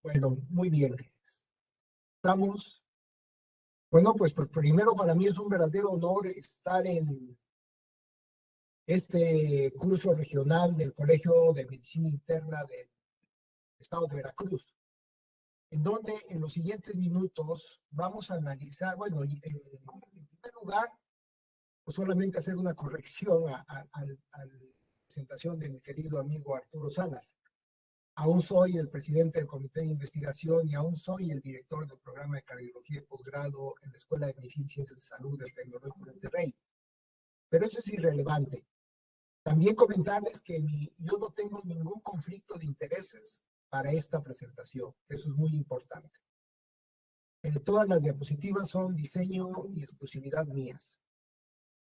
Bueno, muy bien. Estamos, bueno, pues primero para mí es un verdadero honor estar en este curso regional del Colegio de Medicina Interna del Estado de Veracruz, en donde en los siguientes minutos vamos a analizar, bueno, en primer lugar, pues solamente hacer una corrección a la presentación de mi querido amigo Arturo Salas. Aún soy el presidente del comité de investigación y aún soy el director del programa de cardiología y posgrado en la Escuela de Medicina y Ciencias de Salud del Tecnológico de Monterrey. Pero eso es irrelevante. También comentarles que yo no tengo ningún conflicto de intereses para esta presentación. Eso es muy importante. Todas las diapositivas son diseño y exclusividad mías.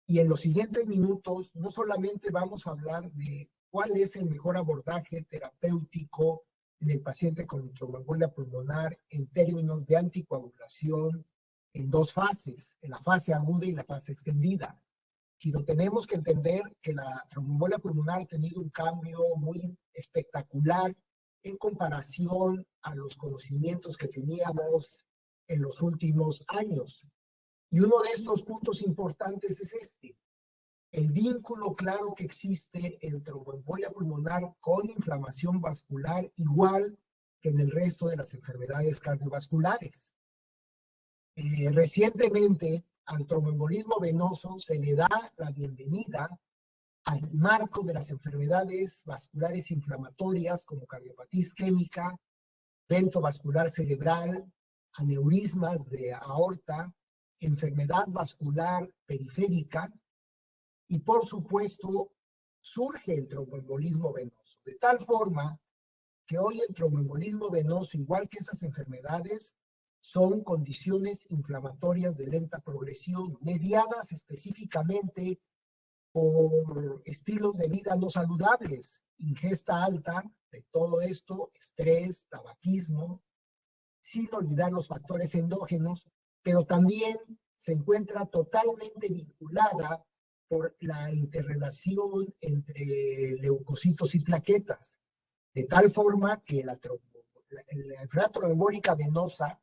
Y en los siguientes minutos no solamente vamos a hablar de cuál es el mejor abordaje terapéutico en el paciente con tromboembolia pulmonar en términos de anticoagulación en dos fases, en la fase aguda y la fase extendida, sino tenemos que entender que la tromboembolia pulmonar ha tenido un cambio muy espectacular en comparación a los conocimientos que teníamos en los últimos años. Y uno de estos puntos importantes es este: el vínculo claro que existe entre tromboembolia pulmonar con inflamación vascular, igual que en el resto de las enfermedades cardiovasculares. Recientemente, al tromboembolismo venoso se le da la bienvenida al marco de las enfermedades vasculares inflamatorias como cardiopatía isquémica, evento vascular cerebral, aneurismas de aorta, enfermedad vascular periférica, y por supuesto surge el tromboembolismo venoso, de tal forma que hoy el tromboembolismo venoso, igual que esas enfermedades, son condiciones inflamatorias de lenta progresión, mediadas específicamente por estilos de vida no saludables, ingesta alta de todo esto, estrés, tabaquismo, sin olvidar los factores endógenos, pero también se encuentra totalmente vinculada por la interrelación entre leucocitos y plaquetas, de tal forma que la enfermedad tromboembólica venosa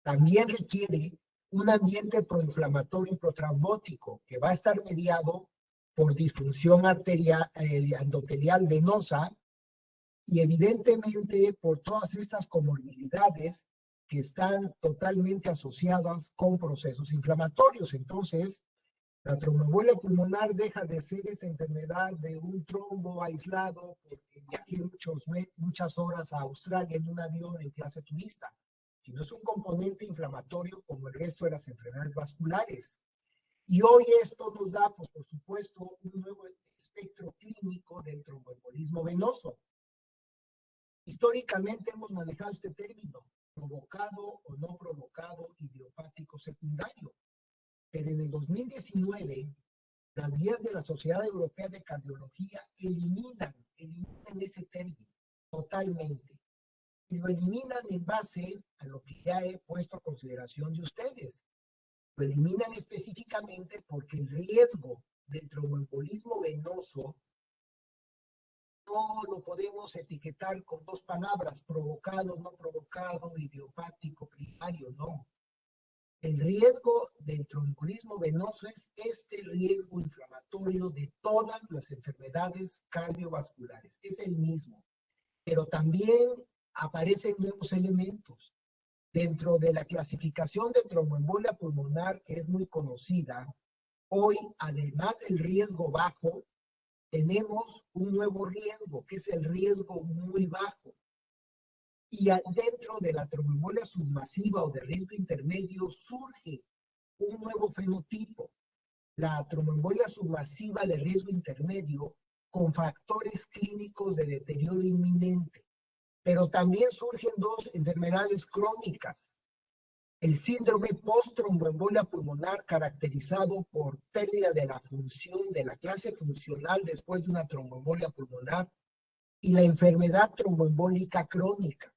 también requiere un ambiente proinflamatorio y protrombótico que va a estar mediado por disfunción arterial, endotelial venosa, y evidentemente por todas estas comorbilidades que están totalmente asociadas con procesos inflamatorios. Entonces, la tromboembolia pulmonar deja de ser esa enfermedad de un trombo aislado porque viajé muchas horas a Australia en un avión en clase turista, sino es un componente inflamatorio como el resto de las enfermedades vasculares. Y hoy esto nos da, pues por supuesto, un nuevo espectro clínico del tromboembolismo venoso. Históricamente hemos manejado este término, provocado o no provocado idiopático secundario. Pero en el 2019, las guías de la Sociedad Europea de Cardiología eliminan ese término totalmente. Y lo eliminan en base a lo que ya he puesto a consideración de ustedes. Lo eliminan específicamente porque el riesgo del tromboembolismo venoso no lo podemos etiquetar con dos palabras, provocado, no provocado, idiopático, primario, no. El riesgo del tromboembolismo venoso es este riesgo inflamatorio de todas las enfermedades cardiovasculares. Es el mismo, pero también aparecen nuevos elementos. Dentro de la clasificación de tromboembolia pulmonar, que es muy conocida, hoy, además del riesgo bajo, tenemos un nuevo riesgo, que es el riesgo muy bajo. Y dentro de la tromboembolia submasiva o de riesgo intermedio surge un nuevo fenotipo, la tromboembolia submasiva de riesgo intermedio con factores clínicos de deterioro inminente. Pero también surgen dos enfermedades crónicas: el síndrome post-tromboembolia pulmonar, caracterizado por pérdida de la función, de la clase funcional después de una tromboembolia pulmonar, y la enfermedad tromboembólica crónica,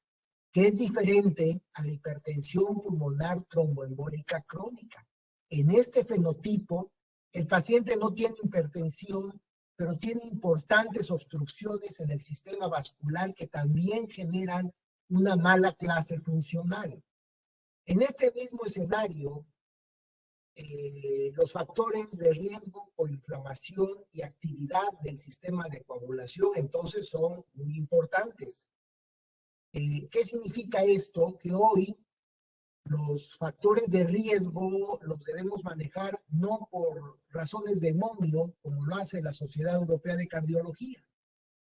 que es diferente a la hipertensión pulmonar tromboembólica crónica. En este fenotipo, el paciente no tiene hipertensión, pero tiene importantes obstrucciones en el sistema vascular que también generan una mala clase funcional. En este mismo escenario, los factores de riesgo por inflamación y actividad del sistema de coagulación entonces son muy importantes. ¿Qué significa esto? Que hoy los factores de riesgo los debemos manejar no por razones de momio, como lo hace la Sociedad Europea de Cardiología.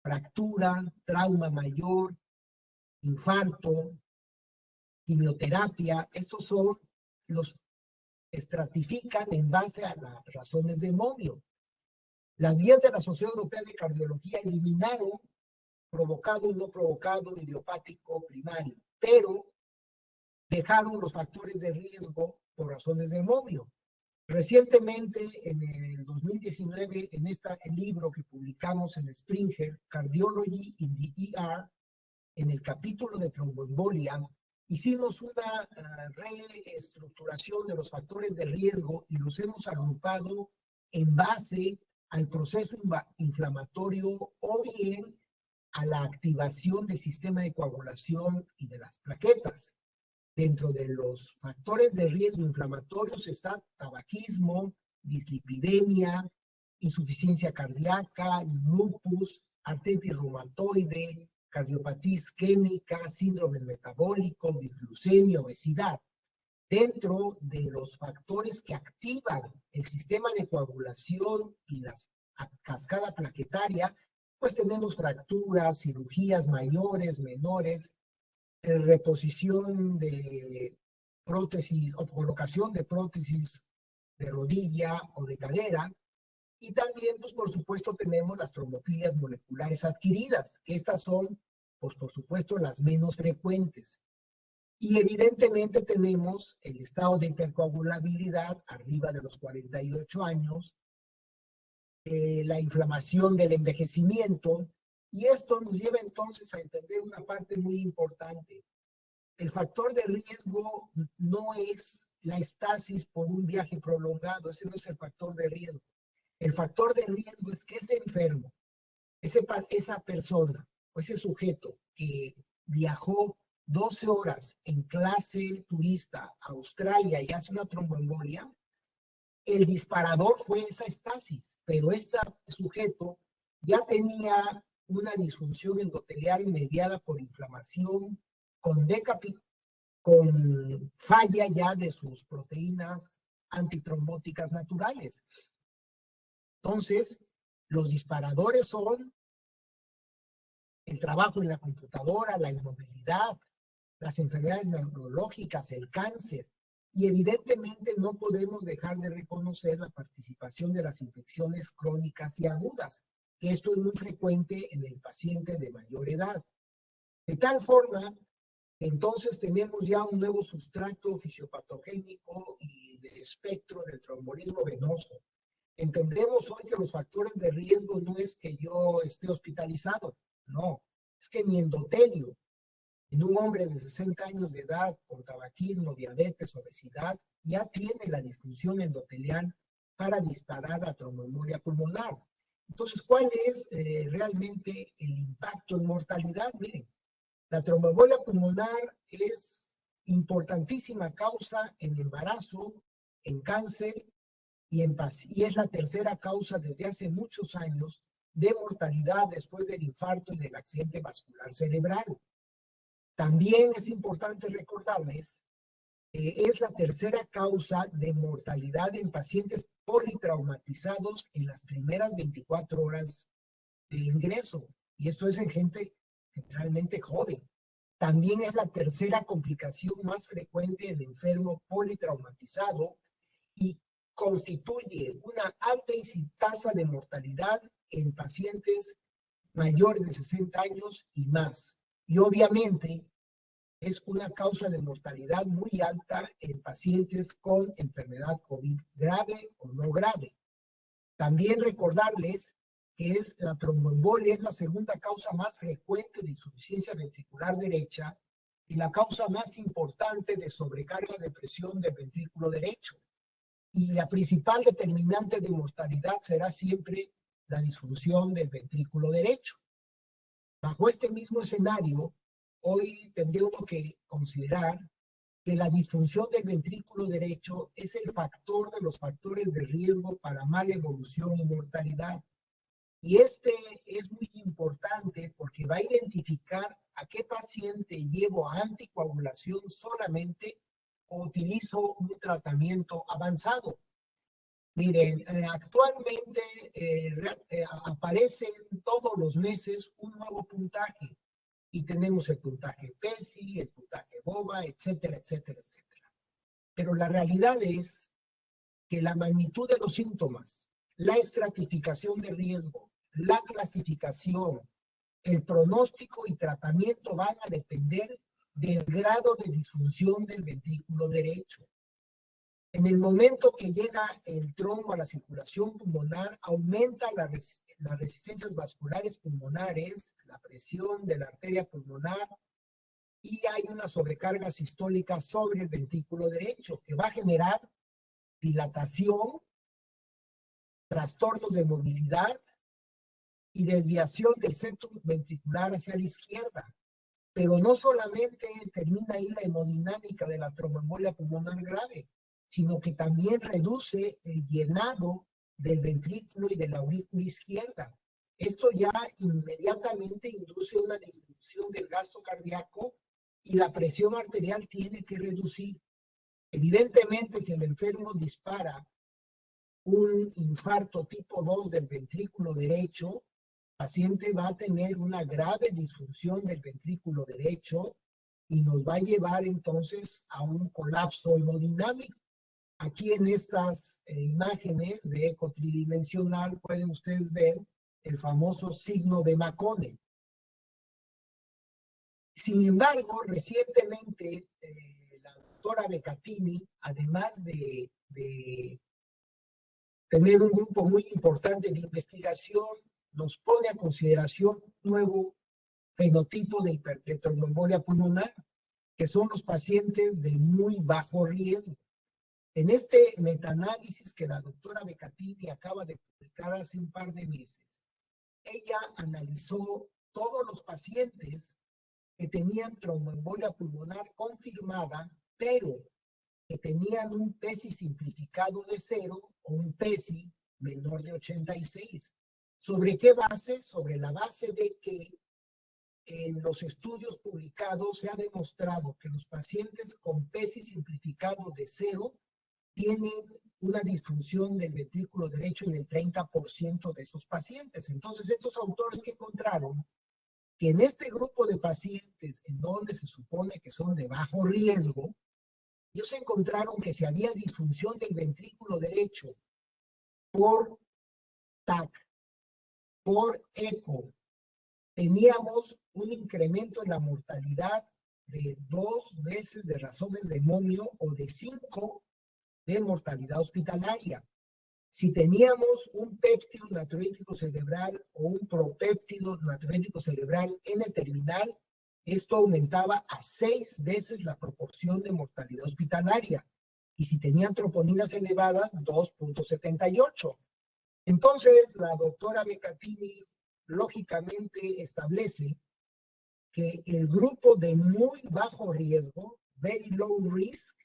Fractura, trauma mayor, infarto, quimioterapia, estos son los estratifican en base a las razones de momio. Las guías de la Sociedad Europea de Cardiología eliminaron provocado y no provocado idiopático primario, pero dejaron los factores de riesgo por razones de momio. Recientemente, en el 2019, en el libro que publicamos en Springer, Cardiology in the ER, en el capítulo de tromboembolia, hicimos una reestructuración de los factores de riesgo y los hemos agrupado en base al proceso inflamatorio o bien a la activación del sistema de coagulación y de las plaquetas. Dentro de los factores de riesgo inflamatorios está tabaquismo, dislipidemia, insuficiencia cardíaca, lupus, artritis reumatoide, cardiopatía isquémica, síndrome metabólico, disglucemia, obesidad. Dentro de los factores que activan el sistema de coagulación y la cascada plaquetaria, pues tenemos fracturas, cirugías mayores, menores, reposición de prótesis o colocación de prótesis de rodilla o de cadera. Y también, pues por supuesto, tenemos las trombofilias moleculares adquiridas. Estas son, pues por supuesto, las menos frecuentes. Y evidentemente tenemos el estado de hipercoagulabilidad arriba de los 48 años, la inflamación del envejecimiento, y esto nos lleva entonces a entender una parte muy importante. El factor de riesgo no es la estasis por un viaje prolongado, ese no es el factor de riesgo. El factor de riesgo es que ese enfermo, esa persona o ese sujeto que viajó 12 horas en clase turista a Australia y hace una tromboembolia, el disparador fue esa estasis, pero este sujeto ya tenía una disfunción endotelial mediada por inflamación, con falla ya de sus proteínas antitrombóticas naturales. Entonces, los disparadores son el trabajo en la computadora, la inmovilidad, las enfermedades neurológicas, el cáncer. Y evidentemente no podemos dejar de reconocer la participación de las infecciones crónicas y agudas, que esto es muy frecuente en el paciente de mayor edad. De tal forma, entonces tenemos ya un nuevo sustrato fisiopatogénico y de espectro del trombolismo venoso. Entendemos hoy que los factores de riesgo no es que yo esté hospitalizado, no, es que mi endotelio en un hombre de 60 años de edad con tabaquismo, diabetes, obesidad, ya tiene la disfunción endotelial para disparar a tromboembolia pulmonar. Entonces, ¿cuál es realmente el impacto en mortalidad? Miren, la tromboembolia pulmonar es importantísima causa en embarazo, en cáncer y es la tercera causa desde hace muchos años de mortalidad después del infarto y del accidente vascular cerebral. También es importante recordarles que es la tercera causa de mortalidad en pacientes politraumatizados en las primeras 24 horas de ingreso. Y esto es en gente generalmente joven. También es la tercera complicación más frecuente en enfermo politraumatizado y constituye una alta tasa de mortalidad en pacientes mayores de 60 años y más. Y obviamente es una causa de mortalidad muy alta en pacientes con enfermedad COVID grave o no grave. También recordarles que la tromboembolia es la segunda causa más frecuente de insuficiencia ventricular derecha y la causa más importante de sobrecarga de presión del ventrículo derecho. Y la principal determinante de mortalidad será siempre la disfunción del ventrículo derecho. Bajo este mismo escenario, hoy tendría uno que considerar que la disfunción del ventrículo derecho es el factor de los factores de riesgo para mala evolución y mortalidad. Y este es muy importante porque va a identificar a qué paciente llevo a anticoagulación solamente o utilizo un tratamiento avanzado. Miren, actualmente aparecen todos los meses un nuevo puntaje y tenemos el puntaje PESI, el puntaje BOBA, etcétera, etcétera, etcétera. Pero la realidad es que la magnitud de los síntomas, la estratificación de riesgo, la clasificación, el pronóstico y tratamiento van a depender del grado de disfunción del ventrículo derecho. En el momento que llega el trombo a la circulación pulmonar, aumenta las resistencias vasculares pulmonares, la presión de la arteria pulmonar, y hay una sobrecarga sistólica sobre el ventrículo derecho que va a generar dilatación, trastornos de movilidad y desviación del septum ventricular hacia la izquierda. Pero no solamente termina ahí la hemodinámica de la tromboembolia pulmonar grave, sino que también reduce el llenado del ventrículo y de la aurícula izquierda. Esto ya inmediatamente induce una disminución del gasto cardíaco y la presión arterial tiene que reducir. Evidentemente, si el enfermo dispara un infarto tipo 2 del ventrículo derecho, el paciente va a tener una grave disfunción del ventrículo derecho y nos va a llevar entonces a un colapso hemodinámico. Aquí en estas imágenes de eco tridimensional pueden ustedes ver el famoso signo de Makone. Sin embargo, recientemente la doctora Becattini, además de tener un grupo muy importante de investigación, nos pone a consideración un nuevo fenotipo de tromboembolia pulmonar, que son los pacientes de muy bajo riesgo. En este metaanálisis que la doctora Becattini acaba de publicar hace un par de meses, ella analizó todos los pacientes que tenían tromboembolia pulmonar confirmada, pero que tenían un PESI simplificado de 0 o un PESI menor de 86. ¿Sobre qué base? Sobre la base de que en los estudios publicados se ha demostrado que los pacientes con PESI simplificado de 0 tienen una disfunción del ventrículo derecho en el 30% de esos pacientes. Entonces, estos autores que encontraron que en este grupo de pacientes en donde se supone que son de bajo riesgo, ellos encontraron que si había disfunción del ventrículo derecho por TAC, por eco, teníamos un incremento en la mortalidad de 2 veces de razones de momio o de 5 de mortalidad hospitalaria. Si teníamos un péptido natriurético cerebral o un propéptido natriurético cerebral N-terminal, esto aumentaba a 6 veces la proporción de mortalidad hospitalaria. Y si tenían troponinas elevadas, 2.78. Entonces, la doctora Becattini lógicamente establece que el grupo de muy bajo riesgo, very low risk,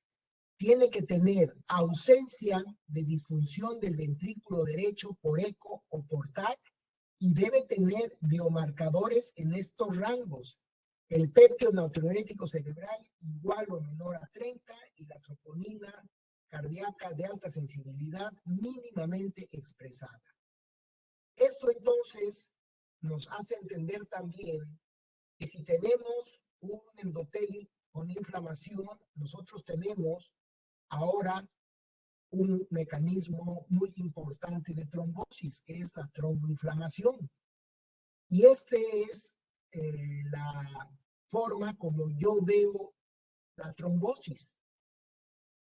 tiene que tener ausencia de disfunción del ventrículo derecho por eco o por TAC y debe tener biomarcadores en estos rangos. El péptido natriurético cerebral igual o menor a 30 y la troponina cardíaca de alta sensibilidad mínimamente expresada. Esto entonces nos hace entender también que si tenemos un endotelio con inflamación, nosotros tenemos ahora un mecanismo muy importante de trombosis, que es la tromboinflamación. Y esta es la forma como yo veo la trombosis.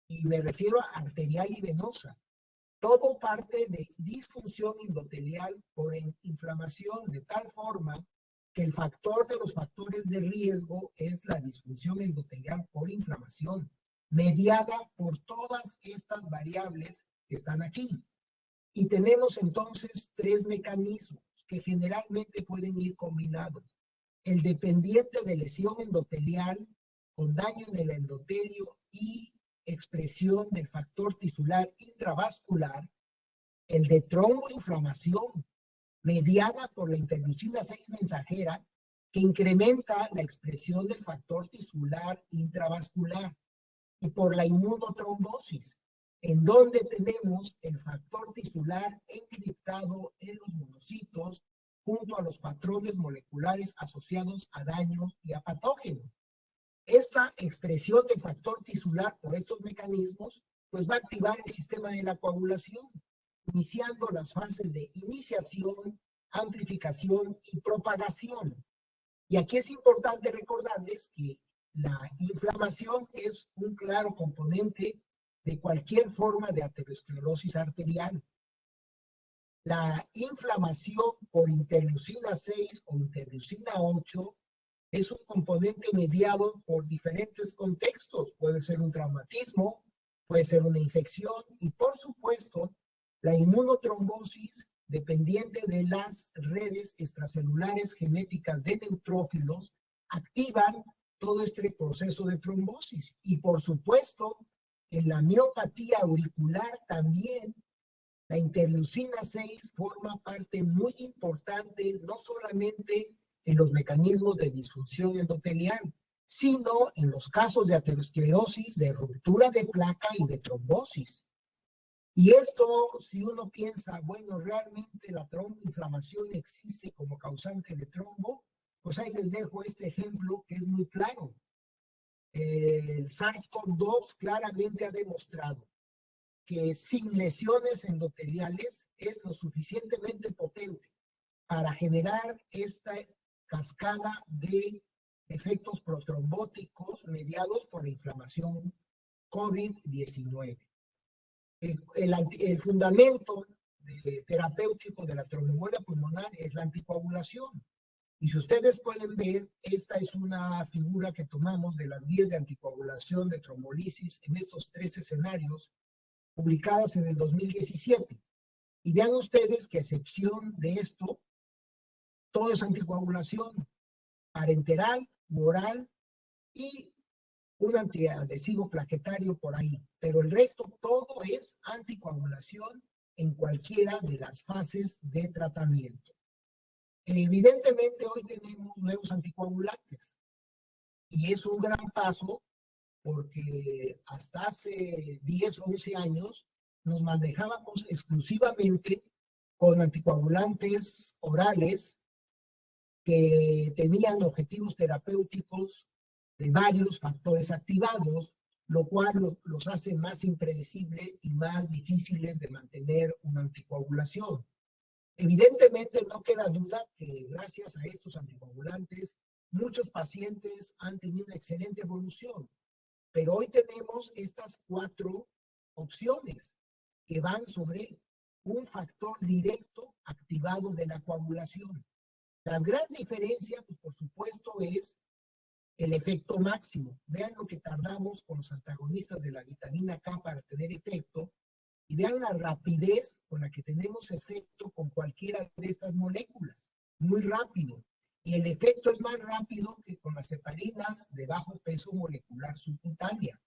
Y me refiero a arterial y venosa. Todo parte de disfunción endotelial por inflamación, de tal forma que el factor de los factores de riesgo es la disfunción endotelial por inflamación, mediada por todas estas variables que están aquí. Y tenemos entonces 3 mecanismos que generalmente pueden ir combinados. el dependiente de lesión endotelial con daño en el endotelio y expresión del factor tisular intravascular, el de tromboinflamación mediada por la interleucina 6 mensajera, que incrementa la expresión del factor tisular intravascular, y por la inmunotrombosis, en donde tenemos el factor tisular encriptado en los monocitos junto a los patrones moleculares asociados a daños y a patógenos. Esta expresión del factor tisular por estos mecanismos pues va a activar el sistema de la coagulación, iniciando las fases de iniciación, amplificación y propagación. Y aquí es importante recordarles que la inflamación es un claro componente de cualquier forma de aterosclerosis arterial. La inflamación por interleucina 6 o interleucina 8 es un componente mediado por diferentes contextos. Puede ser un traumatismo, puede ser una infección y, por supuesto, la inmunotrombosis dependiente de las redes extracelulares genéticas de neutrófilos activan todo este proceso de trombosis. Y, por supuesto, en la miopatía auricular también la interleucina 6 forma parte muy importante, no solamente en los mecanismos de disfunción endotelial, sino en los casos de aterosclerosis, de ruptura de placa y de trombosis. Y esto, si uno piensa, bueno, realmente la tromboinflamación existe como causante de trombo, pues ahí les dejo este ejemplo que es muy claro. El SARS-CoV-2 claramente ha demostrado que sin lesiones endoteliales es lo suficientemente potente para generar esta cascada de efectos protrombóticos mediados por la inflamación COVID-19. El fundamento terapéutico de la tromboembolia pulmonar es la anticoagulación. Y si ustedes pueden ver, esta es una figura que tomamos de las guías de anticoagulación de trombolisis en estos 3 escenarios publicadas en el 2017. Y vean ustedes que a excepción de esto, todo es anticoagulación, parenteral, oral y un antiadhesivo plaquetario por ahí. Pero el resto todo es anticoagulación en cualquiera de las fases de tratamiento. Evidentemente hoy tenemos nuevos anticoagulantes y es un gran paso porque hasta hace 10 o 11 años nos manejábamos exclusivamente con anticoagulantes orales que tenían objetivos terapéuticos de varios factores activados, lo cual los hace más impredecibles y más difíciles de mantener una anticoagulación. Evidentemente no queda duda que gracias a estos anticoagulantes muchos pacientes han tenido una excelente evolución, pero hoy tenemos estas 4 opciones que van sobre un factor directo activado de la coagulación. La gran diferencia, pues, por supuesto, es el efecto máximo. Vean lo que tardamos con los antagonistas de la vitamina K para tener efecto y vean la rapidez con la que tenemos efecto con cualquiera de estas moléculas. Muy rápido. Y el efecto es más rápido que con las heparinas de bajo peso molecular subcutánea.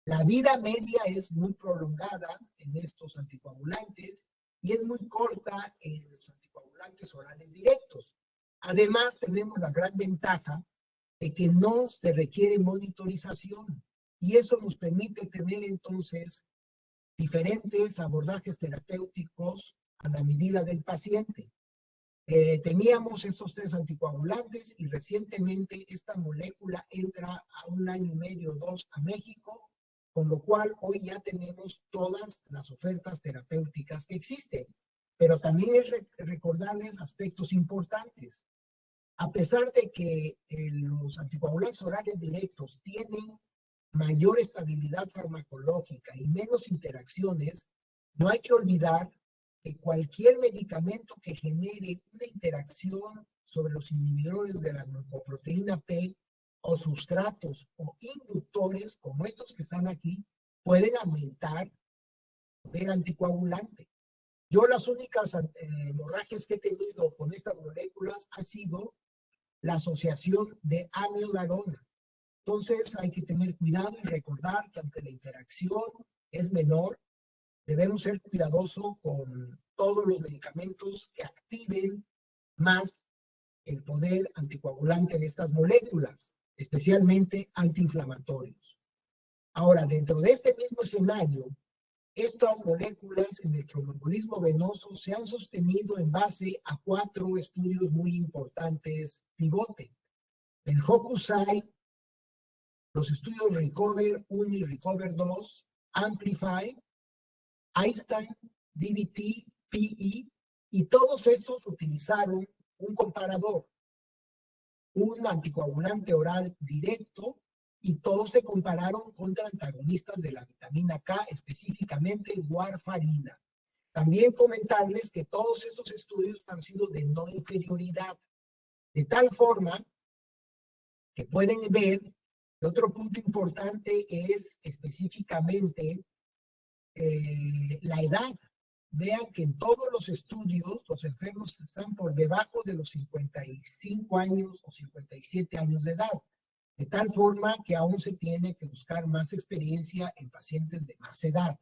La vida media es muy prolongada en estos anticoagulantes y es muy corta en los anticoagulantes orales directos. Además, tenemos la gran ventaja de que no se requiere monitorización y eso nos permite tener entonces diferentes abordajes terapéuticos a la medida del paciente. Teníamos estos 3 anticoagulantes y recientemente esta molécula entra a 1 año y medio, 2 a México, con lo cual hoy ya tenemos todas las ofertas terapéuticas que existen. Pero también es recordarles aspectos importantes. A pesar de que los anticoagulantes orales directos tienen mayor estabilidad farmacológica y menos interacciones, no hay que olvidar que cualquier medicamento que genere una interacción sobre los inhibidores de la glucoproteína P o sustratos o inductores, como estos que están aquí, pueden aumentar el anticoagulante. Yo las únicas hemorragias que he tenido con estas moléculas ha sido la asociación de amiodarona. Entonces hay que tener cuidado y recordar que aunque la interacción es menor, debemos ser cuidadosos con todos los medicamentos que activen más el poder anticoagulante de estas moléculas, especialmente antiinflamatorios. Ahora, dentro de este mismo escenario, estas moléculas en el tromboembolismo venoso se han sostenido en base a 4 estudios muy importantes pivote. El HOCUS-AI, los estudios RECOVER 1 y RECOVER 2, AMPLIFY, Einstein, DBT, PE, y todos estos utilizaron un comparador, un anticoagulante oral directo, y todos se compararon contra antagonistas de la vitamina K, específicamente warfarina. También comentarles que todos estos estudios han sido de no inferioridad, de tal forma que pueden ver, otro punto importante es específicamente la edad. Vean que en todos los estudios los enfermos están por debajo de los 55 años o 57 años de edad, de tal forma que aún se tiene que buscar más experiencia en pacientes de más edad.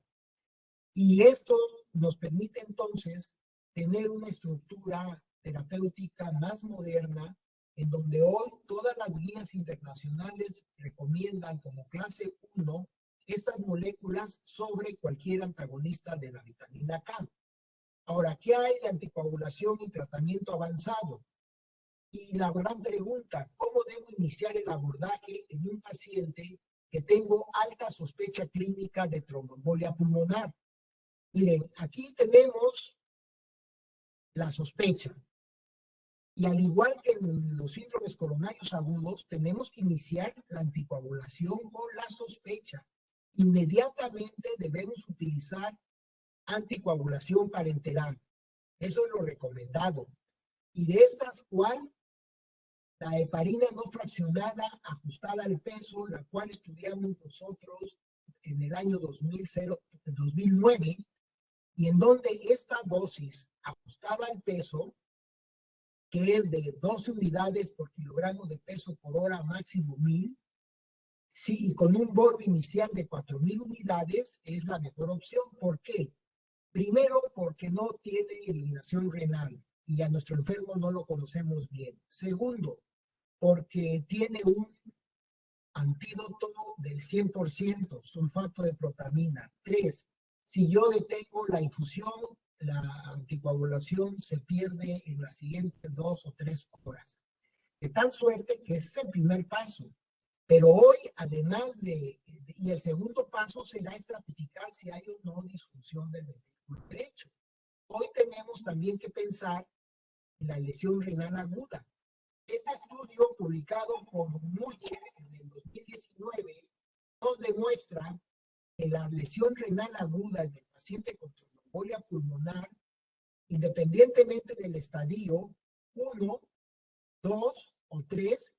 Y esto nos permite entonces tener una estructura terapéutica más moderna, en donde hoy todas las guías internacionales recomiendan como clase 1 estas moléculas sobre cualquier antagonista de la vitamina K. Ahora, ¿qué hay de anticoagulación y tratamiento avanzado? Y la gran pregunta, ¿cómo debo iniciar el abordaje en un paciente que tengo alta sospecha clínica de tromboembolia pulmonar? Miren, aquí tenemos la sospecha. Y al igual que en los síndromes coronarios agudos, tenemos que iniciar la anticoagulación con la sospecha. Inmediatamente debemos utilizar anticoagulación parenteral. Eso es lo recomendado. Y de estas, ¿cuál? La heparina no fraccionada ajustada al peso, la cual estudiamos nosotros en el año 2009, y en donde esta dosis ajustada al peso, que es de 12 unidades por kilogramo de peso por hora, máximo 1000, sí, y con un boro inicial de 4000 unidades, es la mejor opción. ¿Por qué? Primero, porque no tiene eliminación renal y a nuestro enfermo no lo conocemos bien. Segundo, porque tiene un antídoto del 100%, sulfato de protamina. 3, si yo detengo la infusión, la anticoagulación se pierde en las siguientes 2 o 3 horas. De tal suerte que ese es el primer paso. Pero hoy, además y el segundo paso será estratificar si hay o no disfunción del ventrículo derecho. Hoy tenemos también que pensar en la lesión renal aguda. Este estudio publicado por Muller en el 2019 nos demuestra que la lesión renal aguda del paciente con tromboembolia pulmonar, independientemente del estadio 1, 2 o 3,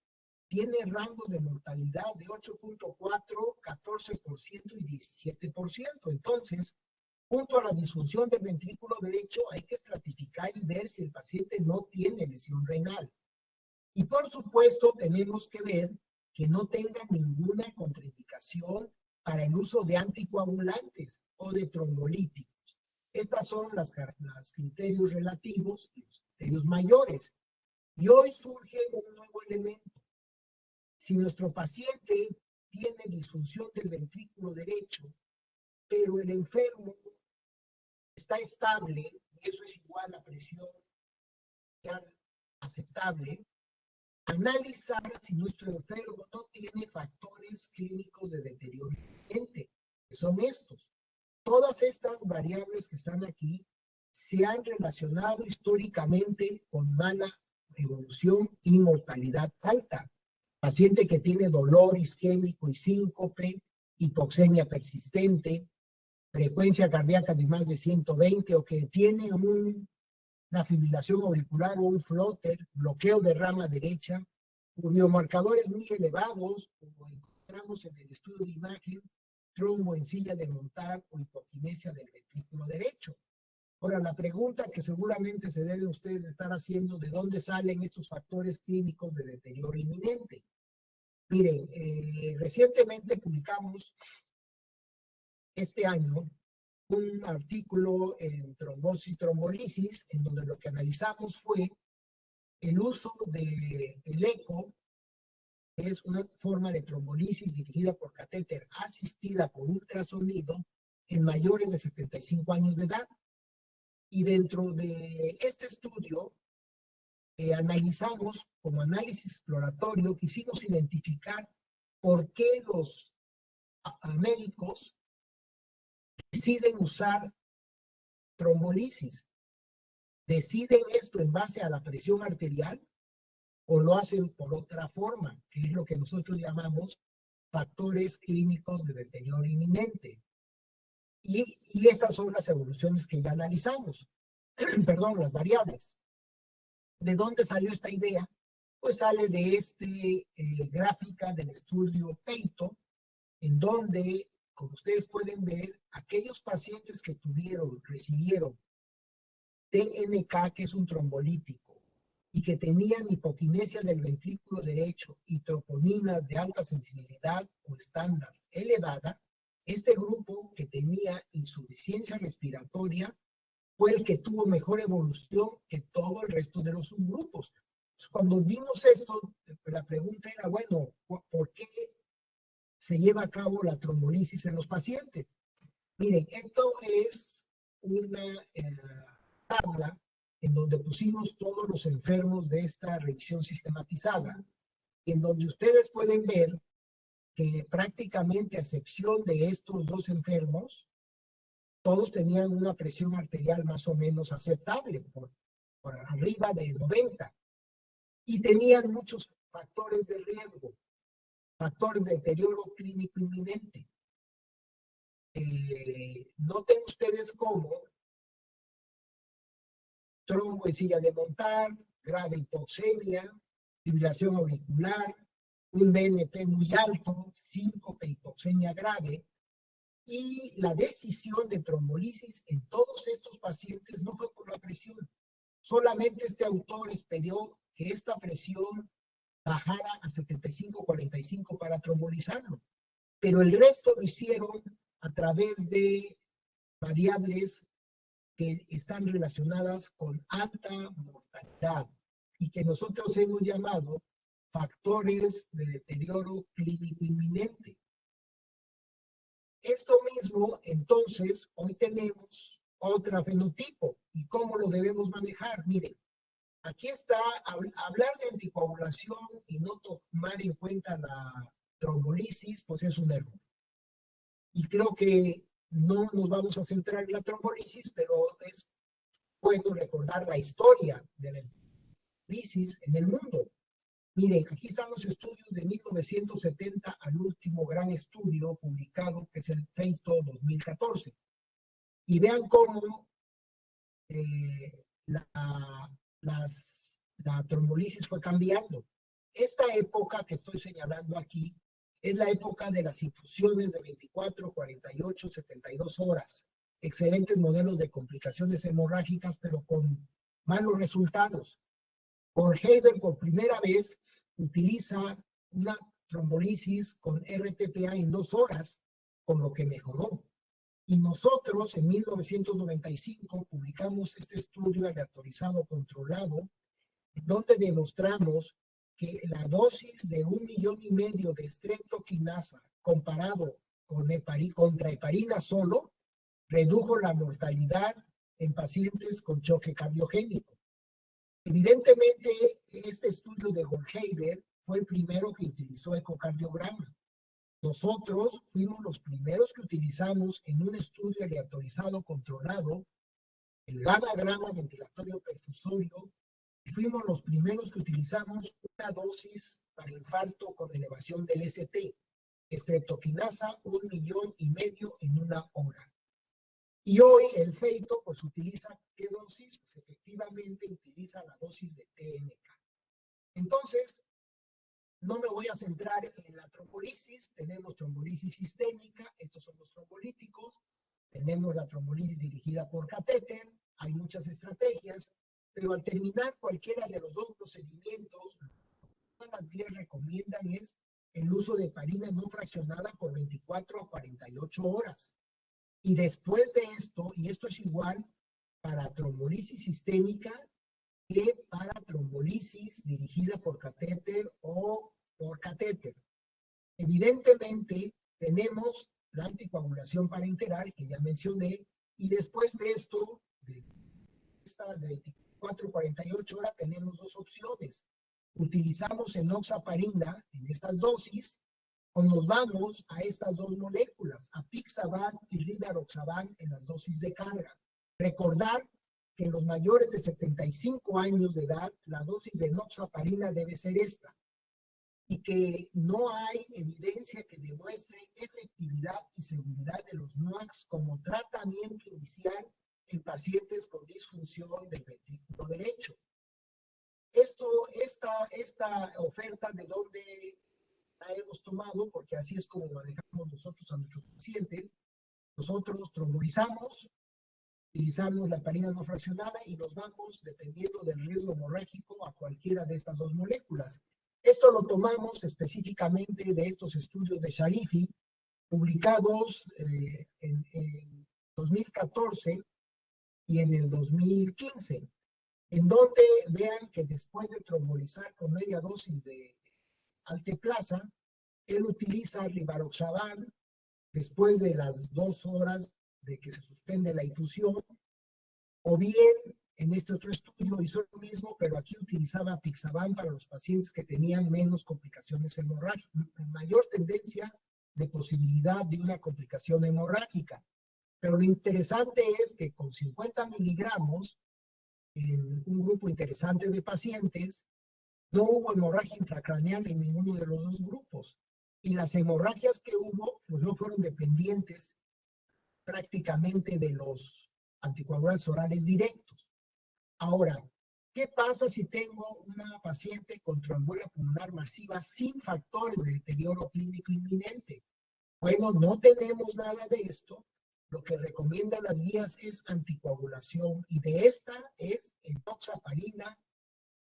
tiene rangos de mortalidad de 8.4, 14% y 17%. Entonces, junto a la disfunción del ventrículo derecho, hay que estratificar y ver si el paciente no tiene lesión renal. Y por supuesto, tenemos que ver que no tenga ninguna contraindicación para el uso de anticoagulantes o de trombolíticos. Estas son los criterios relativos y los criterios mayores. Y hoy surge un nuevo elemento. Si nuestro paciente tiene disfunción del ventrículo derecho, pero el enfermo está estable, y eso es igual a presión aceptable, analizar si nuestro enfermo no tiene factores clínicos de deterioro inminente, que son estos. Todas estas variables que están aquí se han relacionado históricamente con mala evolución y mortalidad alta. Paciente que tiene dolor isquémico y síncope, hipoxemia persistente, frecuencia cardíaca de más de 120, o que tiene una fibrilación auricular o un flutter, bloqueo de rama derecha, biomarcadores muy elevados, como encontramos en el estudio de imagen, trombo en silla de montar o hipoquinesia del ventrículo derecho. Ahora, la pregunta que seguramente se deben ustedes estar haciendo, ¿de dónde salen estos factores clínicos de deterioro inminente? Miren, recientemente publicamos este año un artículo en trombosis y trombolisis, en donde lo que analizamos fue el uso del eco, que es una forma de trombolisis dirigida por catéter asistida por ultrasonido en mayores de 75 años de edad. Y dentro de este estudio, analizamos como análisis exploratorio, quisimos identificar por qué los médicos deciden usar trombolisis. ¿Deciden esto en base a la presión arterial o lo hacen por otra forma, que es lo que nosotros llamamos factores clínicos de deterioro inminente? Y estas son las evoluciones que ya analizamos. Perdón, las variables. ¿De dónde salió esta idea? Pues sale de gráfica del estudio Peito, en donde, como ustedes pueden ver, aquellos pacientes que recibieron TNK, que es un trombolítico, y que tenían hipoquinesia del ventrículo derecho y troponina de alta sensibilidad o estándar elevada, este grupo que tenía insuficiencia respiratoria fue el que tuvo mejor evolución que todo el resto de los subgrupos. Cuando vimos esto, la pregunta era, bueno, ¿por qué se lleva a cabo la trombolisis en los pacientes? Miren, esto es una tabla en donde pusimos todos los enfermos de esta revisión sistematizada, en donde ustedes pueden ver que prácticamente a excepción de estos dos enfermos, todos tenían una presión arterial más o menos aceptable, por arriba de 90, y tenían muchos factores de riesgo, factores de deterioro clínico inminente. Noten ustedes cómo trombo en silla de montar, grave hipoxemia, fibrilación auricular, un BNP muy alto, síncope, hipoxemia grave, y la decisión de trombolisis en todos estos pacientes no fue por la presión. Solamente este autor esperó que esta presión bajara a 75-45 para trombolizarlo. Pero el resto lo hicieron a través de variables que están relacionadas con alta mortalidad y que nosotros hemos llamado factores de deterioro clínico inminente. Esto mismo, entonces, hoy tenemos otro fenotipo. ¿Y cómo lo debemos manejar? Miren, aquí está, hablar de anticoagulación y no tomar en cuenta la trombolisis, pues es un error. Y creo que no nos vamos a centrar en la trombolisis, pero es bueno recordar la historia de la trombolisis en el mundo. Miren, aquí están los estudios de 1970 al último gran estudio publicado, que es el Peito 2014. Y vean cómo la trombolisis fue cambiando. Esta época que estoy señalando aquí es la época de las infusiones de 24, 48, 72 horas. Excelentes modelos de complicaciones hemorrágicas, pero con malos resultados. Goldhaber por primera vez utiliza una trombolisis con RTPA en 2 horas, con lo que mejoró. Y nosotros en 1995 publicamos este estudio aleatorizado controlado, donde demostramos que la dosis de 1,5 millones de streptokinasa comparado contra heparina solo redujo la mortalidad en pacientes con choque cardiogénico. Evidentemente, este estudio de Goldhaber fue el primero que utilizó ecocardiograma. Nosotros fuimos los primeros que utilizamos en un estudio aleatorizado controlado el gamma-grama ventilatorio perfusorio, y fuimos los primeros que utilizamos una dosis para infarto con elevación del ST, streptokinasa 1,5 millones en 1 hora. Y hoy el Feito pues utiliza ¿qué dosis? Pues efectivamente utiliza la dosis de TNK. Entonces, no me voy a centrar en la trombolisis. Tenemos trombolisis sistémica, estos son los trombolíticos. Tenemos la trombolisis dirigida por catéter, hay muchas estrategias, pero al terminar cualquiera de los dos procedimientos, todas las guías recomiendan es el uso de heparina no fraccionada por 24 a 48 horas. Y después de esto, y esto es igual para trombolisis sistémica que para trombolisis dirigida por catéter o por catéter. Evidentemente, tenemos la anticoagulación parenteral, que ya mencioné, y después de esto, de esta de 24 a 48 horas, tenemos dos opciones. Utilizamos enoxaparina en estas dosis, o nos vamos a estas dos moléculas, apixaban y rivaroxaban en las dosis de carga. Recordar que en los mayores de 75 años de edad, la dosis de enoxaparina debe ser esta, y que no hay evidencia que demuestre efectividad y seguridad de los NOACs como tratamiento inicial en pacientes con disfunción del ventrículo derecho. Esta oferta, ¿de dónde la hemos tomado? Porque así es como manejamos nosotros a nuestros pacientes. Nosotros trombolizamos, utilizamos la heparina no fraccionada y nos vamos, dependiendo del riesgo hemorrágico, a cualquiera de estas dos moléculas. Esto lo tomamos específicamente de estos estudios de Sharifi, publicados en 2014 y en el 2015, en donde vean que después de trombolizar con media dosis de alteplasa, él utiliza rivaroxaban después de las 2 horas de que se suspende la infusión, o bien en este otro estudio hizo lo mismo, pero aquí utilizaba apixaban para los pacientes que tenían menos complicaciones hemorrágicas, mayor tendencia de posibilidad de una complicación hemorrágica. Pero lo interesante es que con 50 miligramos, en un grupo interesante de pacientes, no hubo hemorragia intracraneal en ninguno de los dos grupos. Y las hemorragias que hubo, pues no fueron dependientes prácticamente de los anticoagulantes orales directos. Ahora, ¿qué pasa si tengo una paciente con tromboembolia pulmonar masiva sin factores de deterioro clínico inminente? Bueno, no tenemos nada de esto. Lo que recomiendan las guías es anticoagulación, y de esta es enoxaparina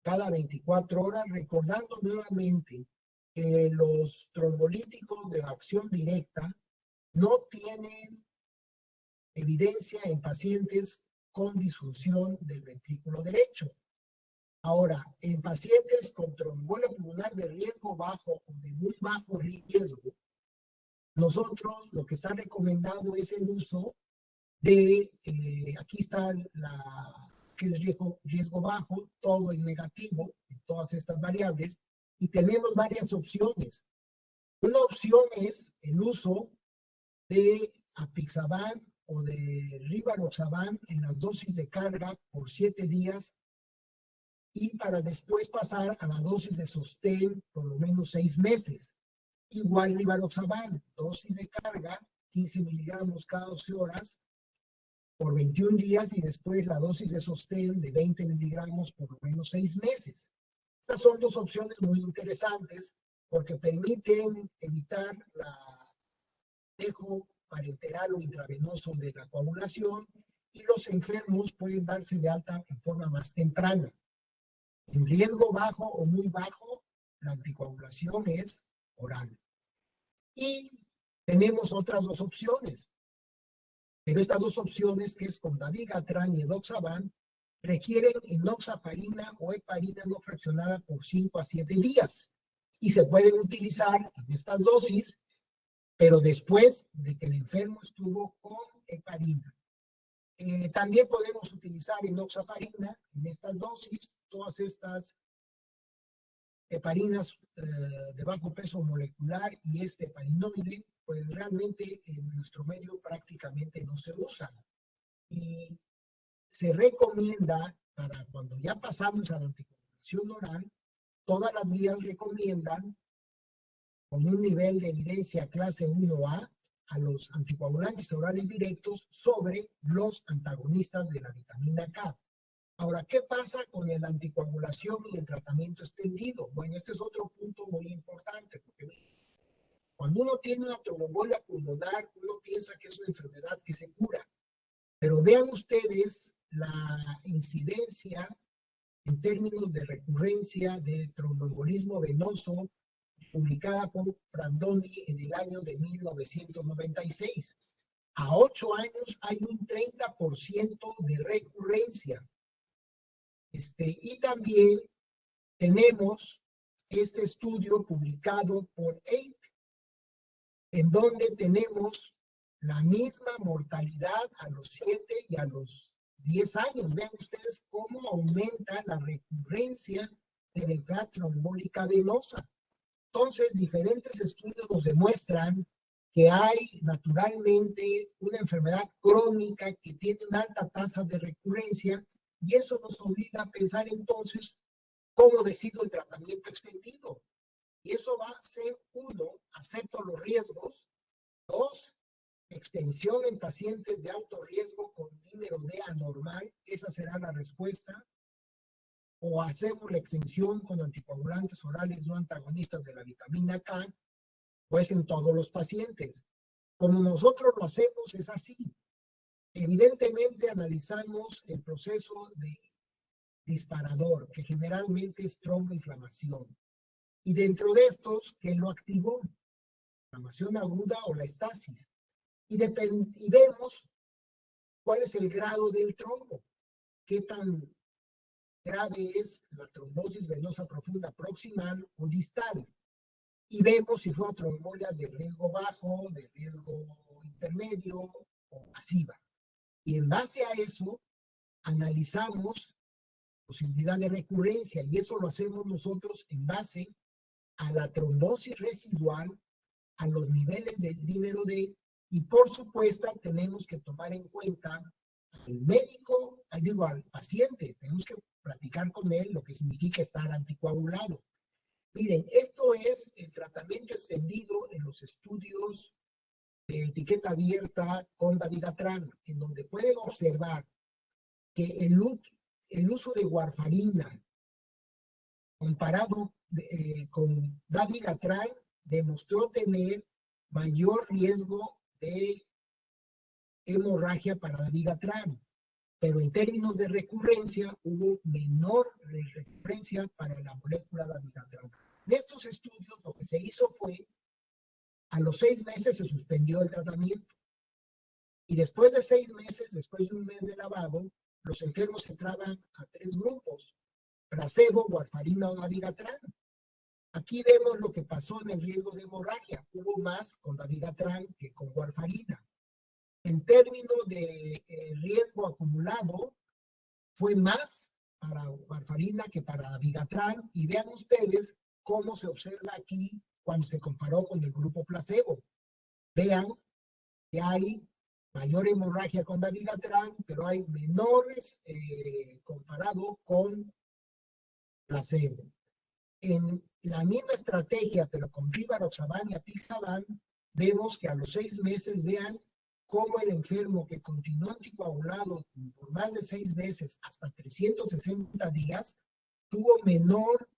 cada 24 horas, recordando nuevamente que los trombolíticos de acción directa no tienen evidencia en pacientes con disfunción del ventrículo derecho. Ahora, en pacientes con tromboembolia pulmonar de riesgo bajo o de muy bajo riesgo, nosotros lo que está recomendado es el uso de, aquí está que es riesgo bajo, todo es negativo en todas estas variables, y tenemos varias opciones. Una opción es el uso de apixaban o de rivaroxaban en las dosis de carga por 7 días, y para después pasar a la dosis de sostén por lo menos 6 meses. Igual rivaroxaban, dosis de carga, 15 miligramos cada 12 horas por 21 días, y después la dosis de sostén de 20 miligramos por lo menos 6 meses. Estas son dos opciones muy interesantes porque permiten evitar el manejo parenteral o intravenoso de la coagulación, y los enfermos pueden darse de alta en forma más temprana. En riesgo bajo o muy bajo, la anticoagulación es oral. Y tenemos otras dos opciones, pero estas dos opciones, que es con dabigatran y edoxaban, requieren enoxaparina o heparina no fraccionada por 5 a 7 días, y se pueden utilizar en estas dosis, pero después de que el enfermo estuvo con heparina. También podemos utilizar enoxaparina en estas dosis. Todas estas heparinas de bajo peso molecular y este heparinoide, pues realmente en nuestro medio prácticamente no se usan. Y se recomienda, para cuando ya pasamos a la anticoagulación oral, todas las guías recomiendan, con un nivel de evidencia clase 1A, a los anticoagulantes orales directos sobre los antagonistas de la vitamina K. Ahora, ¿qué pasa con la anticoagulación y el tratamiento extendido? Bueno, este es otro punto muy importante, porque cuando uno tiene una tromboembolia pulmonar, uno piensa que es una enfermedad que se cura. Pero vean ustedes la incidencia en términos de recurrencia de tromboembolismo venoso publicada por Brandoni en el año de 1996. A 8 años hay un 30% de recurrencia. Y también tenemos este estudio publicado por EIT, en donde tenemos la misma mortalidad a los 7 y a los 10 años. Vean ustedes cómo aumenta la recurrencia de la enfermedad trombólica venosa. Entonces, diferentes estudios nos demuestran que hay naturalmente una enfermedad crónica que tiene una alta tasa de recurrencia, y eso nos obliga a pensar entonces cómo decido el tratamiento extendido. Y eso va a ser, 1, acepto los riesgos; 2, extensión en pacientes de alto riesgo con dímero D anormal, esa será la respuesta; o hacemos la extensión con anticoagulantes orales no antagonistas de la vitamina K, pues en todos los pacientes. Como nosotros lo hacemos es así. Evidentemente analizamos el proceso de disparador, que generalmente es tromboinflamación. Y dentro de estos, ¿qué lo activó? Inflamación aguda o la estasis. Y vemos cuál es el grado del trombo, qué tan grave es la trombosis venosa profunda proximal o distal. Y vemos si fue una trombolia de riesgo bajo, de riesgo intermedio o masiva. Y en base a eso, analizamos posibilidad de recurrencia, y eso lo hacemos nosotros en base a la trombosis residual, a los niveles del dímero D, y por supuesto tenemos que tomar en cuenta al médico, al paciente, tenemos que platicar con él lo que significa estar anticoagulado. Miren, esto es el tratamiento extendido en los estudios de etiqueta abierta con dabigatran, en donde pueden observar que el uso de warfarina comparado con dabigatran demostró tener mayor riesgo de hemorragia para dabigatran, pero en términos de recurrencia hubo menor recurrencia para la molécula dabigatran. En estos estudios lo que se hizo fue, a los 6 meses se suspendió el tratamiento, y después de 6 meses, después de un mes de lavado, los enfermos entraban a 3 grupos: placebo, warfarina o dabigatran. Aquí vemos lo que pasó en el riesgo de hemorragia. Hubo más con dabigatran que con warfarina. En términos de riesgo acumulado, fue más para warfarina que para dabigatran, y vean ustedes cómo se observa aquí cuando se comparó con el grupo placebo. Vean que hay mayor hemorragia con dabigatran, pero hay menores comparado con placebo. En la misma estrategia, pero con rivaroxaban y apixaban, vemos que a los 6 meses, vean cómo el enfermo que continuó anticoagulado por más de 6 meses, hasta 360 días, tuvo menor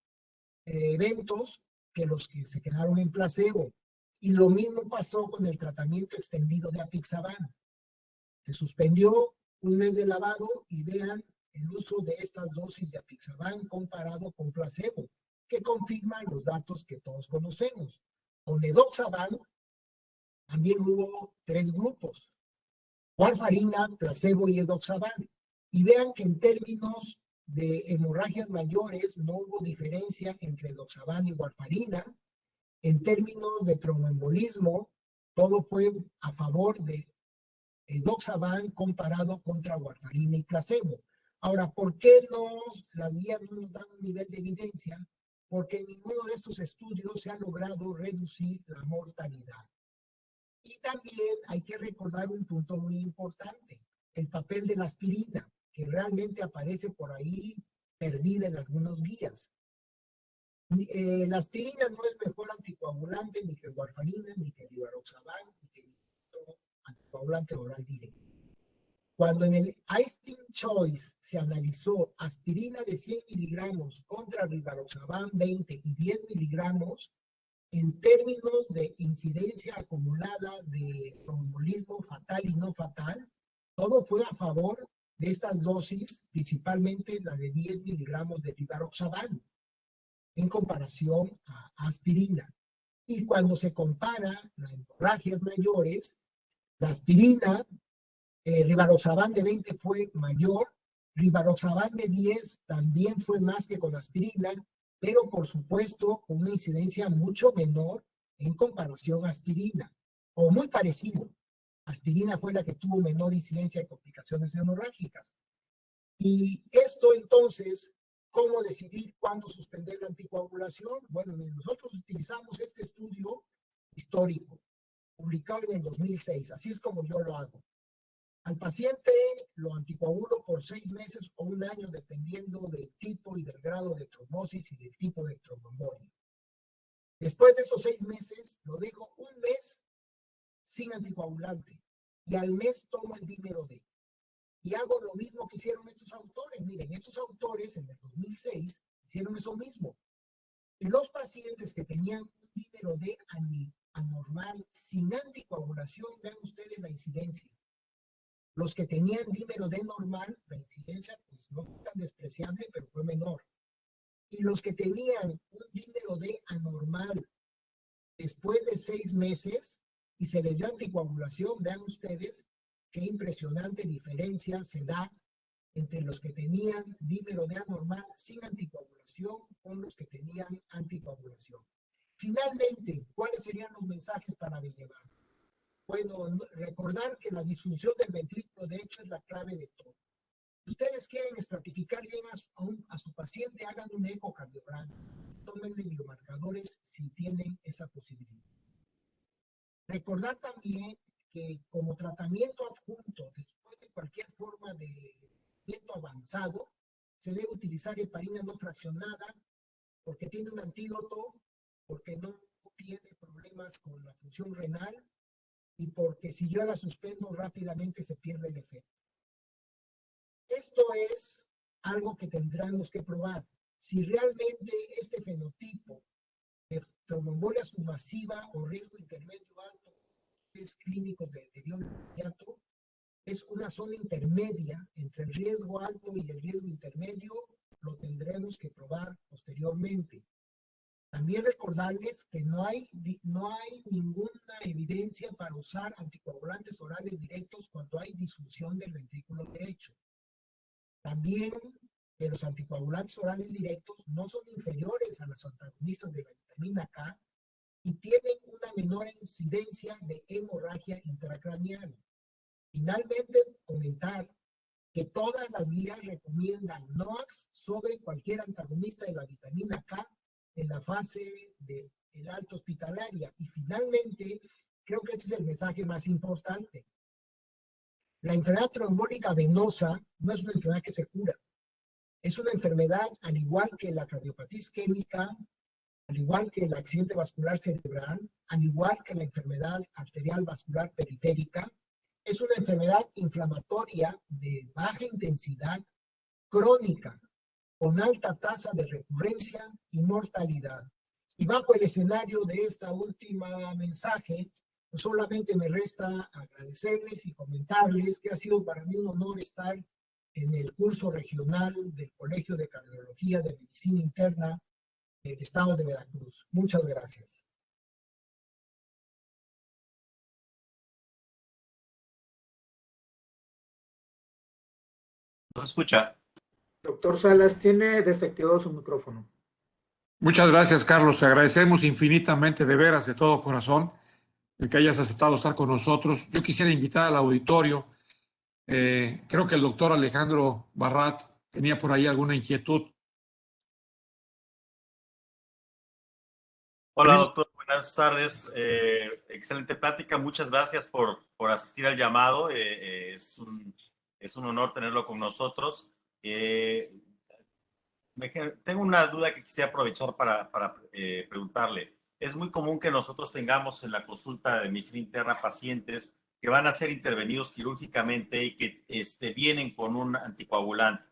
eventos que los que se quedaron en placebo. Y lo mismo pasó con el tratamiento extendido de apixaban. Se suspendió un mes de lavado, y vean el uso de estas dosis de apixaban comparado con placebo, que confirman los datos que todos conocemos. Con edoxaban también hubo 3 grupos: warfarina, placebo y edoxaban. Y vean que en términos de hemorragias mayores no hubo diferencia entre edoxaban y warfarina. En términos de tromboembolismo, todo fue a favor de edoxaban comparado contra warfarina y placebo. Ahora, ¿por qué las guías no nos dan un nivel de evidencia? Porque en ninguno de estos estudios se ha logrado reducir la mortalidad. Y también hay que recordar un punto muy importante: el papel de la aspirina, que realmente aparece por ahí perdida en algunos guías. La aspirina no es mejor anticoagulante ni que el warfarina, ni que el rivaroxaban, ni que el anticoagulante oral directo. Cuando en el Einstein Choice se analizó aspirina de 100 miligramos contra rivaroxaban 20 y 10 miligramos, en términos de incidencia acumulada de tromboembolismo fatal y no fatal, todo fue a favor de estas dosis, principalmente la de 10 miligramos de rivaroxaban, en comparación a aspirina. Y cuando se compara las hemorragias mayores, la aspirina, rivaroxaban de 20 fue mayor, rivaroxaban de 10 también fue más que con aspirina, pero por supuesto con una incidencia mucho menor en comparación a aspirina, o muy parecido. Aspirina fue la que tuvo menor incidencia de complicaciones hemorrágicas. Y esto entonces, ¿cómo decidir cuándo suspender la anticoagulación? Bueno, nosotros utilizamos este estudio histórico, publicado en el 2006, así es como yo lo hago. Al paciente lo anticoagulo por 6 meses o 1 año, dependiendo del tipo y del grado de trombosis y del tipo de tromboembolia. Después de esos 6 meses, lo dejo 1 mes sin anticoagulante y al mes tomo el dímero D. Y hago lo mismo que hicieron estos autores. Miren, estos autores en el 2006 hicieron eso mismo. Y los pacientes que tenían un dímero D anormal sin anticoagulación, vean ustedes la incidencia. Los que tenían dímero D normal, la incidencia pues no fue tan despreciable, pero fue menor. Y los que tenían un dímero D anormal después de 6 meses y se les dio anticoagulación, vean ustedes qué impresionante diferencia se da entre los que tenían dímero D anormal sin anticoagulación con los que tenían anticoagulación. Finalmente, ¿cuáles serían los mensajes para llevar? Bueno, recordar que la disfunción del ventrículo de hecho es la clave de todo. Si ustedes quieren estratificar bien a su paciente, hagan un ecocardiograma. Tómenle biomarcadores si tienen esa posibilidad. Recordar también que como tratamiento adjunto, después de cualquier forma de tratamiento avanzado, se debe utilizar heparina no fraccionada porque tiene un antídoto, porque no tiene problemas con la función renal y porque si yo la suspendo rápidamente se pierde el efecto. Esto es algo que tendremos que probar. Si realmente este fenotipo de tromboembolia submasiva o riesgo intermedio alto es clínico de deterioro inmediato, es una zona intermedia entre el riesgo alto y el riesgo intermedio, lo tendremos que probar posteriormente. También recordarles que no hay ninguna evidencia para usar anticoagulantes orales directos cuando hay disfunción del ventrículo derecho. También que los anticoagulantes orales directos no son inferiores a los antagonistas de la vitamina K y tienen una menor incidencia de hemorragia intracraneal. Finalmente, comentar que todas las guías recomiendan NOACs sobre cualquier antagonista de la vitamina K en la fase de el alta hospitalaria. Y finalmente, creo que ese es el mensaje más importante. La enfermedad trombólica venosa no es una enfermedad que se cura. Es una enfermedad, al igual que la cardiopatía isquémica, al igual que el accidente vascular cerebral, al igual que la enfermedad arterial vascular periférica, es una enfermedad inflamatoria de baja intensidad, crónica, con alta tasa de recurrencia y mortalidad. Y bajo el escenario de esta última mensaje, pues solamente me resta agradecerles y comentarles que ha sido para mí un honor estar en el curso regional del Colegio de Cardiología de Medicina Interna del Estado de Veracruz. Muchas gracias. ¿Nos escucha? Doctor Salas, tiene desactivado su micrófono. Muchas gracias, Carlos. Te agradecemos infinitamente, de veras, de todo corazón, el que hayas aceptado estar con nosotros. Yo quisiera invitar al auditorio. Creo que el doctor Alejandro Barrat tenía por ahí alguna inquietud. Hola, doctor. Buenas tardes. Excelente plática. Muchas gracias por asistir al llamado. Es un honor tenerlo con nosotros. Tengo una duda que quisiera aprovechar para preguntarle. Es muy común que nosotros tengamos en la consulta de medicina interna pacientes que van a ser intervenidos quirúrgicamente y que vienen con un anticoagulante.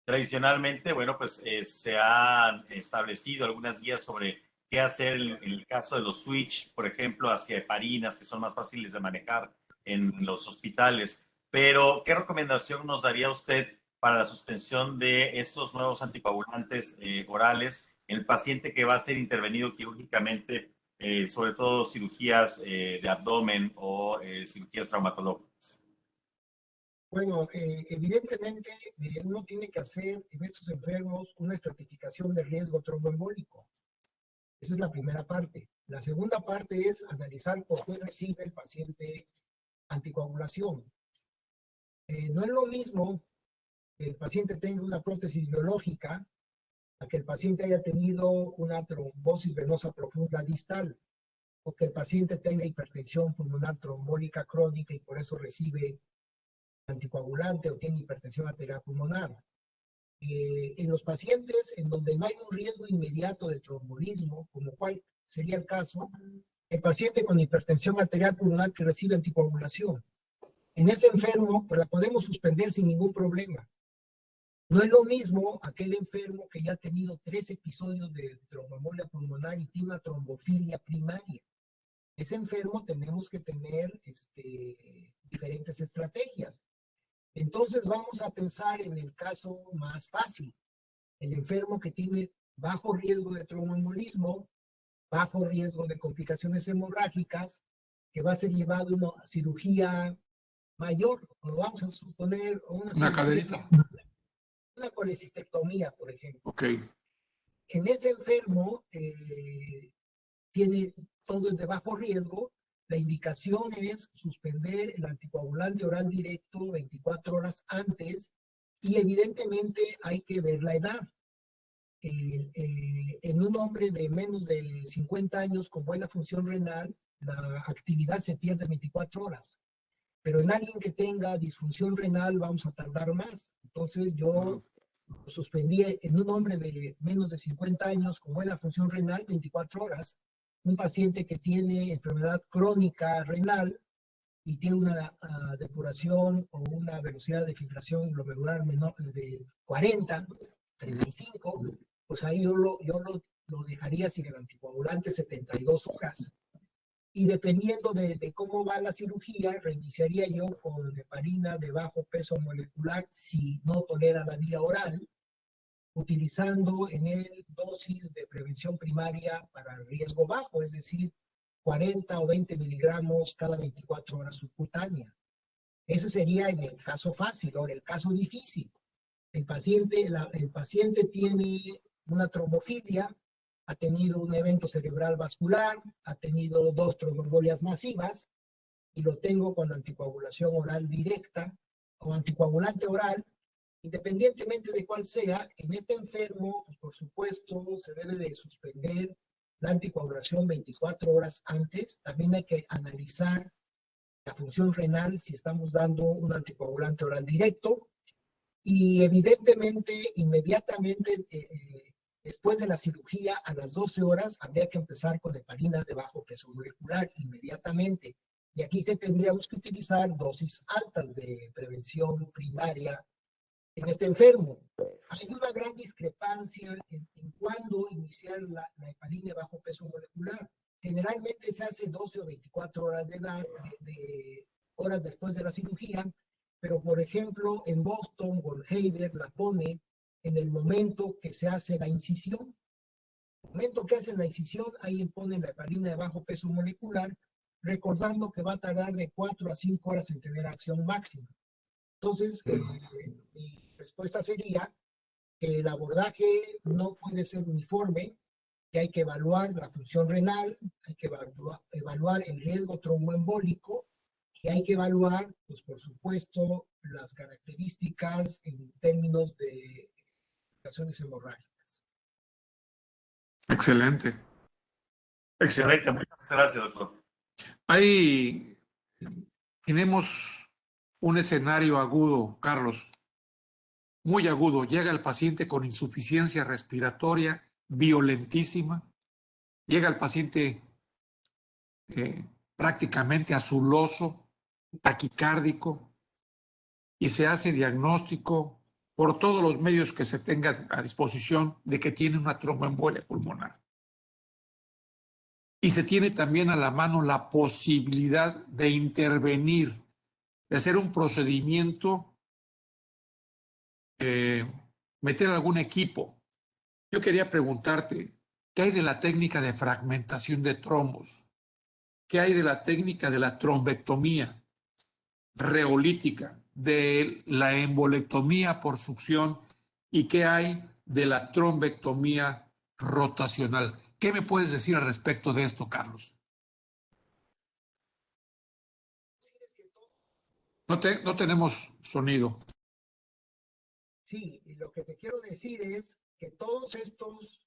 Tradicionalmente, bueno, pues se han establecido algunas guías sobre qué hacer en el caso de los switch, por ejemplo, hacia heparinas, que son más fáciles de manejar en los hospitales. pero ¿qué recomendación nos daría usted para la suspensión de estos nuevos anticoagulantes orales en el paciente que va a ser intervenido quirúrgicamente, sobre todo cirugías de abdomen o cirugías traumatológicas? Bueno, evidentemente uno tiene que hacer en estos enfermos una estratificación de riesgo tromboembólico. Esa es la primera parte. La segunda parte es analizar por qué recibe el paciente anticoagulación. No es lo mismo que el paciente tenga una prótesis biológica a que el paciente haya tenido una trombosis venosa profunda distal o que el paciente tenga hipertensión pulmonar trombólica crónica y por eso recibe anticoagulante o tiene hipertensión arterial pulmonar. En los pacientes en donde no hay un riesgo inmediato de trombolismo, como cual sería el caso, el paciente con hipertensión arterial pulmonar que recibe anticoagulación. En ese enfermo, pues la podemos suspender sin ningún problema. No es lo mismo aquel enfermo que ya ha tenido 3 episodios de tromboembolia pulmonar y tiene una trombofilia primaria. Ese enfermo tenemos que tener diferentes estrategias. Entonces vamos a pensar en el caso más fácil, el enfermo que tiene bajo riesgo de tromboembolismo, bajo riesgo de complicaciones hemorrágicas, que va a ser llevado a una cirugía mayor, o vamos a suponer Una caderita. una colecistectomía, por ejemplo. Ok. En ese enfermo tiene todo es de bajo riesgo. La indicación es suspender el anticoagulante oral directo 24 horas antes y evidentemente hay que ver la edad. En un hombre de menos de 50 años con buena función renal, la actividad se pierde 24 horas. Pero en alguien que tenga disfunción renal vamos a tardar más. Entonces yo suspendí en un hombre de menos de 50 años con buena función renal 24 horas. Un paciente que tiene enfermedad crónica renal y tiene una depuración o una velocidad de filtración glomerular menor de 40, 35, pues ahí yo lo dejaría sin el anticoagulante 72 horas. Y dependiendo de cómo va la cirugía, reiniciaría yo con heparina de bajo peso molecular si no tolera la vía oral, utilizando en él dosis de prevención primaria para riesgo bajo, es decir, 40 o 20 miligramos cada 24 horas subcutánea. Ese sería en el caso fácil. Ahora, el caso difícil. El paciente tiene una trombofilia, ha tenido un evento cerebral vascular, ha tenido 2 tromboembolias masivas, y lo tengo con anticoagulación oral directa o anticoagulante oral, independientemente de cuál sea. En este enfermo, pues, por supuesto, se debe de suspender la anticoagulación 24 horas antes. También hay que analizar la función renal si estamos dando un anticoagulante oral directo. Y evidentemente, inmediatamente después de la cirugía, a las 12 horas, habría que empezar con heparina de bajo peso molecular inmediatamente. Y aquí tendríamos que utilizar dosis altas de prevención primaria en este enfermo. Hay una gran discrepancia en cuándo iniciar la heparina de bajo peso molecular. Generalmente se hace 12 o 24 horas de horas después de la cirugía, pero por ejemplo en Boston, Goldhaber la pone en el momento que se hace la incisión. En el momento que hacen la incisión, ahí ponen la heparina de bajo peso molecular, recordando que va a tardar de 4 a 5 horas en tener acción máxima. Entonces, mi respuesta sería que el abordaje no puede ser uniforme, que hay que evaluar la función renal, hay que evaluar el riesgo tromboembólico y hay que evaluar, pues por supuesto, las características en términos de complicaciones hemorrágicas. Excelente. Excelente, muchas gracias, doctor. Tenemos un escenario agudo, Carlos, muy agudo. Llega el paciente con insuficiencia respiratoria violentísima, llega el paciente prácticamente azuloso, taquicárdico, y se hace diagnóstico por todos los medios que se tenga a disposición de que tiene una tromboembolia pulmonar. Y se tiene también a la mano la posibilidad de intervenir de hacer un procedimiento, meter algún equipo. Yo quería preguntarte, ¿qué hay de la técnica de fragmentación de trombos? ¿Qué hay de la técnica de la trombectomía reolítica, de la embolectomía por succión y qué hay de la trombectomía rotacional? ¿Qué me puedes decir al respecto de esto, Carlos? No tenemos sonido. Sí, y lo que te quiero decir es que todos estos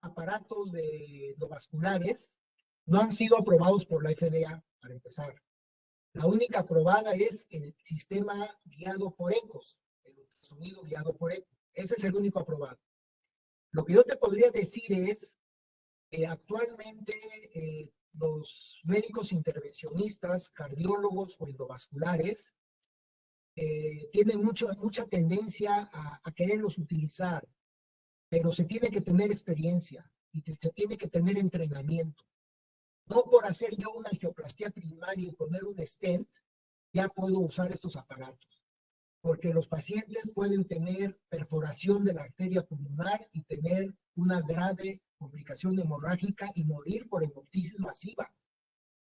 aparatos endovasculares no han sido aprobados por la FDA, para empezar. La única aprobada es el sistema guiado por ecos, el ultrasonido guiado por eco. Ese es el único aprobado. Lo que yo te podría decir es que actualmente los médicos intervencionistas, cardiólogos o endovasculares tienen mucha tendencia a quererlos utilizar, pero se tiene que tener experiencia y se tiene que tener entrenamiento. No por hacer yo una angioplastía primaria y poner un stent, ya puedo usar estos aparatos, porque los pacientes pueden tener perforación de la arteria pulmonar y tener una grave complicación hemorrágica y morir por hemoptisis masiva.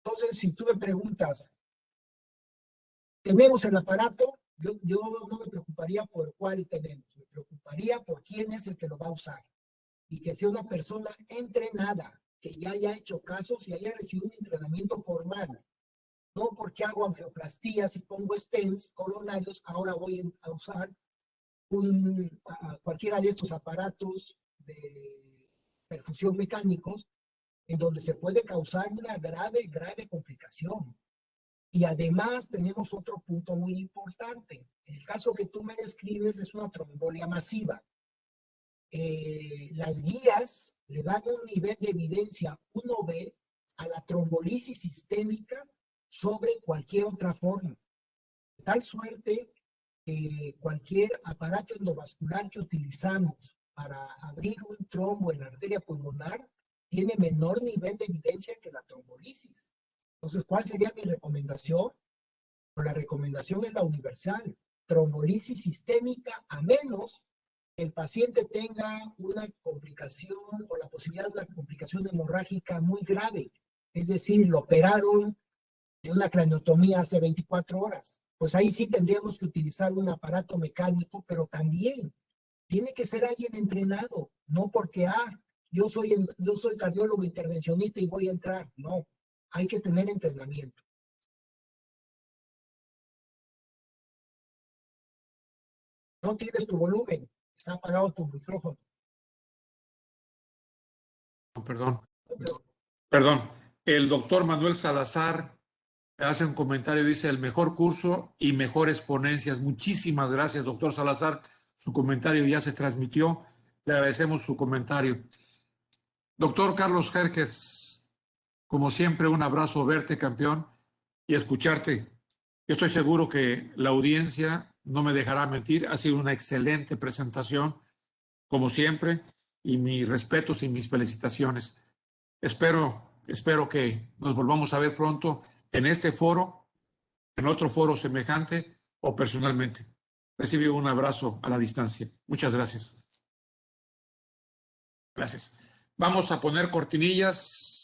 Entonces, si tú me preguntas, ¿tenemos el aparato? Yo no me preocuparía por cuál tenemos, me preocuparía por quién es el que lo va a usar y que sea una persona entrenada, que ya haya hecho casos y haya recibido un entrenamiento formal. No porque hago angioplastías y pongo stents coronarios, ahora voy a usar cualquiera de estos aparatos de perfusión mecánicos en donde se puede causar una grave complicación. Y además tenemos otro punto muy importante. El caso que tú me describes es una trombolia masiva. Las guías le dan un nivel de evidencia 1B a la trombolisis sistémica sobre cualquier otra forma. De tal suerte que cualquier aparato endovascular que utilizamos para abrir un trombo en la arteria pulmonar tiene menor nivel de evidencia que la trombolisis. Entonces, ¿cuál sería mi recomendación? Pues la recomendación es la universal, trombolisis sistémica, a menos que el paciente tenga una complicación o la posibilidad de una complicación hemorrágica muy grave. Es decir, lo operaron de una craniotomía hace 24 horas. Pues ahí sí tendríamos que utilizar un aparato mecánico, pero también tiene que ser alguien entrenado, no porque, yo soy cardiólogo intervencionista y voy a entrar. No, hay que tener entrenamiento. No tienes tu volumen, está apagado tu micrófono. Perdón. El doctor Manuel Salazar hace un comentario, dice el mejor curso y mejores ponencias. Muchísimas gracias, doctor Salazar. Su comentario ya se transmitió. Le agradecemos su comentario. Doctor Carlos Jerjes, como siempre, un abrazo verte, campeón, y escucharte. Yo estoy seguro que la audiencia no me dejará mentir. Ha sido una excelente presentación, como siempre, y mis respetos y mis felicitaciones. Espero que nos volvamos a ver pronto en este foro, en otro foro semejante o personalmente. Recibe un abrazo a la distancia. Muchas gracias. Gracias. Vamos a poner cortinillas.